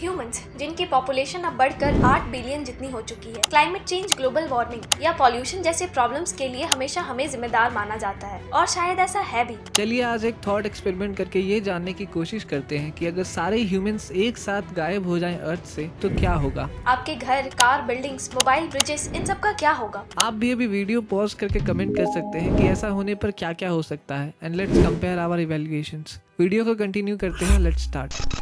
Humans, जिनकी population अब बढ़कर 8 बिलियन जितनी हो चुकी है, क्लाइमेट चेंज, ग्लोबल वार्मिंग या पॉल्यूशन जैसे प्रॉब्लम्स के लिए हमेशा हमें जिम्मेदार माना जाता है, और शायद ऐसा है भी। चलिए आज एक थॉट एक्सपेरिमेंट करके ये जानने की कोशिश करते हैं कि अगर सारे ह्यूमंस एक साथ गायब हो जाएं अर्थ से तो क्या होगा। आपके घर, कार, बिल्डिंग्स, मोबाइल, ब्रिजेस, इन सब का क्या होगा? आप भी अभी वीडियो पॉज करके कमेंट कर सकते हैं कि ऐसा होने पर क्या क्या हो सकता है, and let's compare our evaluations. Video को कंटिन्यू करते हैं, लेट्स स्टार्ट।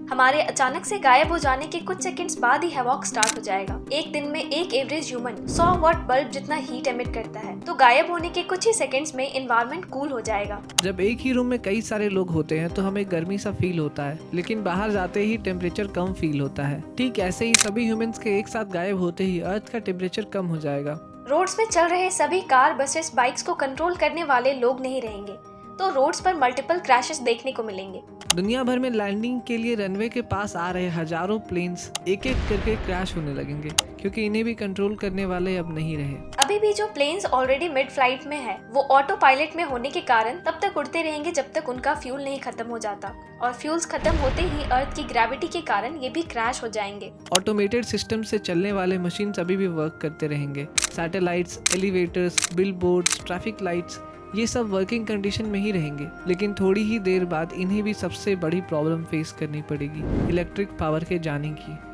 हमारे अचानक से गायब हो जाने के कुछ सेकंड्स बाद ही हैवॉक स्टार्ट हो जाएगा। एक दिन में एक एवरेज ह्यूमन 100 वॉट बल्ब जितना हीट एमिट करता है, तो गायब होने के कुछ ही सेकंड्स में एनवायरनमेंट कूल हो जाएगा। जब एक ही रूम में कई सारे लोग होते हैं तो हमें गर्मी सा फील होता है, लेकिन बाहर जाते ही टेम्परेचर कम फील होता है। ठीक ऐसे ही सभी ह्यूमंस के एक साथ गायब होते ही अर्थ का टेम्परेचर कम हो जाएगा। रोड्स में चल रहे सभी कार, बसेस, बाइक्स को कंट्रोल करने वाले लोग नहीं रहेंगे, तो रोड्स पर मल्टीपल क्रैशेस देखने को मिलेंगे। दुनिया भर में लैंडिंग के लिए रनवे के पास आ रहे हजारों प्लेन्स एक एक करके क्रैश होने लगेंगे, क्योंकि इन्हें भी कंट्रोल करने वाले अब नहीं रहे। अभी भी जो प्लेन्स ऑलरेडी मिड फ्लाइट में है, वो ऑटो पायलट में होने के कारण तब तक उड़ते रहेंगे जब तक उनका फ्यूल नहीं खत्म हो जाता, और फ्यूल्स खत्म होते ही अर्थ की ग्रेविटी के कारण ये भी क्रैश हो जाएंगे। ऑटोमेटेड सिस्टम से चलने वाले मशीन अभी भी वर्क करते रहेंगे। Satellites, elevators, billboards, traffic lights, ये सब वर्किंग कंडीशन में ही रहेंगे, लेकिन थोड़ी ही देर बाद इन्हें भी सबसे बड़ी प्रॉब्लम फेस करनी पड़ेगी, इलेक्ट्रिक पावर के जाने की।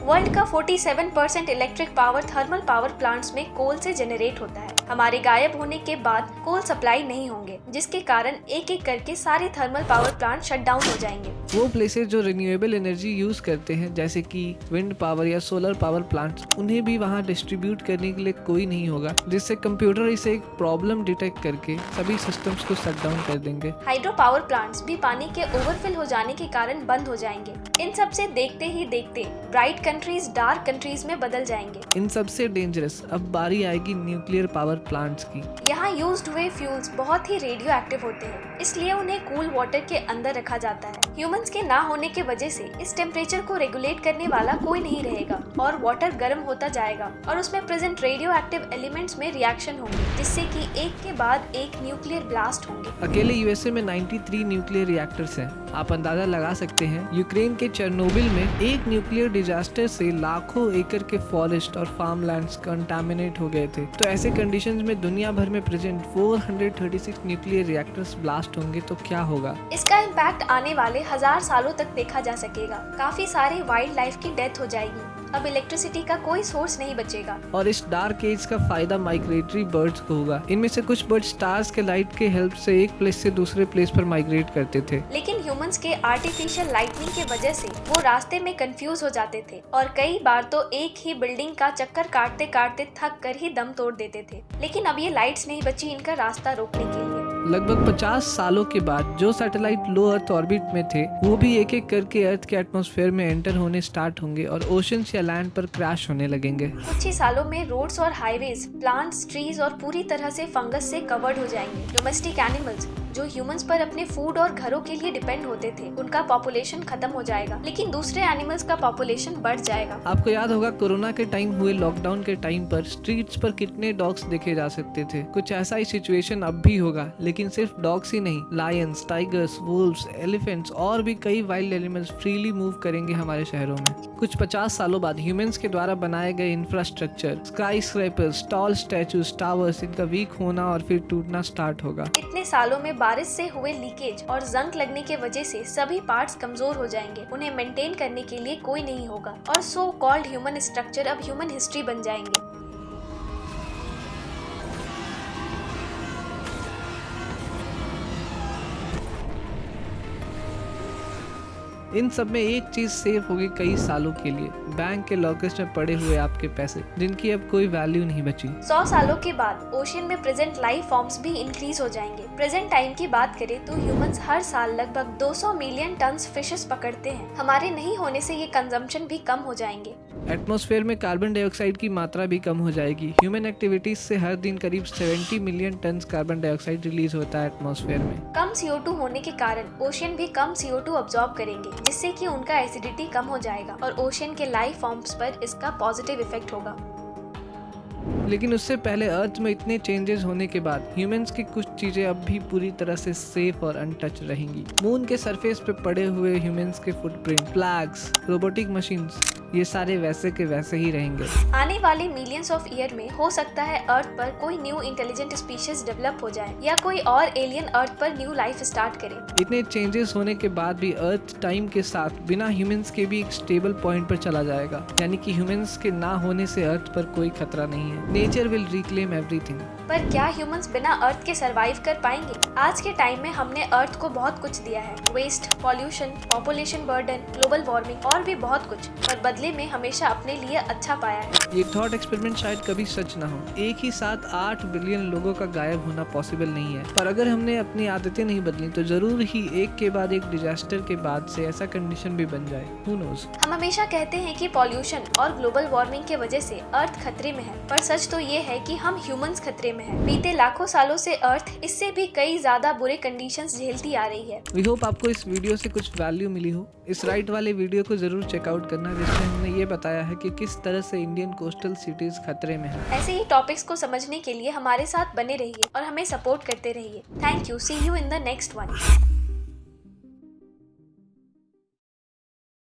वर्ल्ड का 47% electric power thermal power plants में कोल से जनरेट होता है। हमारे गायब होने के बाद कोल सप्लाई नहीं होंगे, जिसके कारण एक एक करके सारे thermal power plant shut down हो जाएंगे। वो प्लेसेस जो रिन्यूएबल एनर्जी यूज करते हैं, जैसे कि विंड पावर या सोलर पावर प्लांट्स, उन्हें भी वहां डिस्ट्रीब्यूट करने के लिए कोई नहीं होगा, जिससे कंप्यूटर इसे एक प्रॉब्लम डिटेक्ट करके सभी सिस्टम्स को शट डाउन कर देंगे। हाइड्रो पावर प्लांट्स भी पानी के ओवरफिल हो जाने के कारण बंद हो जाएंगे। इन सब से देखते ही देखते ब्राइट कंट्रीज डार्क कंट्रीज में बदल जाएंगे। इन सबसे डेंजरस अब बारी आएगी न्यूक्लियर पावर प्लांट्स की। यहाँ यूज्ड हुए फ्यूल्स बहुत ही रेडियो एक्टिव होते हैं, इसलिए उन्हें कूल वाटर के अंदर रखा जाता है। ह्यूमंस के ना होने के वजह से इस टेम्परेचर को रेगुलेट करने वाला कोई नहीं रहेगा, और वाटर गर्म होता जाएगा, और उसमें प्रेजेंट रेडियो एक्टिव एलिमेंट्स में रिएक्शन होंगे, जिससे कि एक के बाद एक न्यूक्लियर ब्लास्ट होंगे। अकेले यूएसए में 93 न्यूक्लियर रिएक्टर्स हैं। आप अंदाजा लगा सकते हैं यूक्रेन के चेरनोबिल में एक न्यूक्लियर डिजास्टर से लाखों एकड़ के फॉरेस्ट और फार्मलैंड्स कंटामिनेट हो गए थे। तो ऐसे कंडीशंस में दुनिया भर में प्रेजेंट 436 न्यूक्लियर रिएक्टर्स ब्लास्ट होंगे तो क्या होगा? इसका इम्पैक्ट आने वाले 1000 सालों तक देखा जा सकेगा। काफी सारे वाइल्ड लाइफ की डेथ हो जाएगी। अब इलेक्ट्रिसिटी का कोई सोर्स नहीं बचेगा। और इस डार्क एज का फायदा माइग्रेटरी बर्ड्स को होगा। इनमें से कुछ बर्ड स्टार्स के लाइट के हेल्प से एक प्लेस से दूसरे प्लेस पर माइग्रेट करते थे, लेकिन ह्यूमंस के आर्टिफिशियल लाइटनिंग के वजह से वो रास्ते में कंफ्यूज हो जाते थे, और कई बार तो एक ही बिल्डिंग का चक्कर काटते काटते थक कर ही दम तोड़ देते थे। लेकिन अब ये लाइट्स नहीं बची इनका रास्ता रोकने के लिए। लगभग 50 सालों के बाद जो सैटेलाइट लो अर्थ ऑर्बिट में थे, वो भी एक एक करके अर्थ के एटमॉस्फेयर में एंटर होने स्टार्ट होंगे और ओशंस या लैंड पर क्रैश होने लगेंगे। कुछ ही सालों में रोड्स और हाईवेज, प्लांट्स, ट्रीज और पूरी तरह से फंगस से कवर्ड हो जाएंगे। डोमेस्टिक एनिमल्स जो ह्यूमंस पर अपने फूड और घरों के लिए डिपेंड होते थे, उनका पॉपुलेशन खत्म हो जाएगा, लेकिन दूसरे एनिमल्स का पॉपुलेशन बढ़ जाएगा। आपको याद होगा कोरोना के टाइम हुए लॉकडाउन के टाइम पर स्ट्रीट्स पर कितने डॉग्स देखे जा सकते थे। कुछ ऐसा ही सिचुएशन अब भी होगा, लेकिन सिर्फ डॉग्स ही नहीं, लायंस, टाइगर्स, वुल्व्स, एलिफेंट्स और भी कई वाइल्ड एनिमल्स फ्रीली मूव करेंगे हमारे शहरों में। कुछ 50 सालों बाद ह्यूमंस के द्वारा बनाए गए infrastructure, skyscrapers, tall statues, towers, इनका वीक होना और फिर टूटना स्टार्ट होगा। इतने सालों में बारिश से हुए लीकेज और जंग लगने के वजह से सभी पार्ट्स कमजोर हो जाएंगे। उन्हें मेंटेन करने के लिए कोई नहीं होगा, और सो कॉल्ड ह्यूमन स्ट्रक्चर अब ह्यूमन हिस्ट्री बन जाएंगे। इन सब में एक चीज सेफ होगी कई सालों के लिए, बैंक के लॉकर्स में पड़े हुए आपके पैसे, जिनकी अब कोई वैल्यू नहीं बची। 100 सालों के बाद ओशियन में प्रेजेंट लाइफ फॉर्म्स भी इंक्रीज हो जाएंगे। प्रेजेंट टाइम की बात करें तो ह्यूमंस हर साल लगभग 200 मिलियन टन्स फिशेस पकड़ते हैं। हमारे नहीं होने से ये कंजम्पशन भी कम हो जाएंगे। एटमॉस्फेयर में कार्बन डाइऑक्साइड की मात्रा भी कम हो जाएगी। ह्यूमन एक्टिविटीज से हर दिन करीब 70 million ton carbon dioxide release होता है एटमॉस्फेयर में। कम CO2 होने के कारण ओशियन भी कम CO2 अब्सॉर्ब करेंगे, जिससे कि उनका एसिडिटी कम हो जाएगा, और ओशियन के लाइफ फॉर्म्स पर इसका पॉजिटिव इफेक्ट होगा। लेकिन उससे पहले अर्थ में इतने चेंजेस होने के बाद ह्यूमंस की कुछ चीजें अब भी पूरी तरह से सेफ और अनटच रहेंगी। मून के सरफेस पे पड़े हुए ह्यूमंस के फुटप्रिंट, फ्लैग्स, रोबोटिक मशीन्स, ये सारे वैसे के वैसे ही रहेंगे। आने वाले मिलियंस ऑफ ईयर में हो सकता है अर्थ पर कोई न्यू इंटेलिजेंट स्पीशीज डेवलप हो जाए या कोई और एलियन अर्थ पर न्यू लाइफ स्टार्ट करे। इतने चेंजेस होने के बाद भी अर्थ टाइम के साथ बिना ह्यूमंस के भी एक स्टेबल पॉइंट पर चला जाएगा, यानी कि ह्यूमंस के ना होने से अर्थ पर कोई खतरा नहीं है। Nature will reclaim everything. पर क्या ह्यूमंस बिना अर्थ के सरवाइव कर पाएंगे? आज के टाइम में हमने अर्थ को बहुत कुछ दिया है, waste, pollution, population burden, global warming और भी बहुत कुछ, पर बदले में हमेशा अपने लिए अच्छा पाया है। ये थॉट एक्सपेरिमेंट शायद कभी सच ना हो। एक ही साथ 8 बिलियन लोगों का गायब होना पॉसिबल नहीं है, पर अगर हमने अपनी आदतें नहीं बदली तो जरूर ही एक के बाद एक डिजास्टर के बाद से ऐसा कंडीशन भी बन जाए। Who knows? हम हमेशा कहते हैं कि पॉल्यूशन और ग्लोबल वार्मिंग के वजह से अर्थ खतरे में है, पर सच तो ये है कि हम ह्यूमंस खतरे में हैं। बीते लाखों सालों से अर्थ इससे भी कई ज्यादा बुरे कंडीशंस झेलती आ रही है। वी होप आपको इस वीडियो से कुछ वैल्यू मिली हो। इस राइट वाले वीडियो को जरूर चेकआउट करना, जिसमें हमने ये बताया है कि किस तरह से इंडियन कोस्टल सिटीज खतरे में है। ऐसे ही टॉपिक्स को समझने के लिए हमारे साथ बने रहिए और हमें सपोर्ट करते रहिए। Thank you. See you in the next one.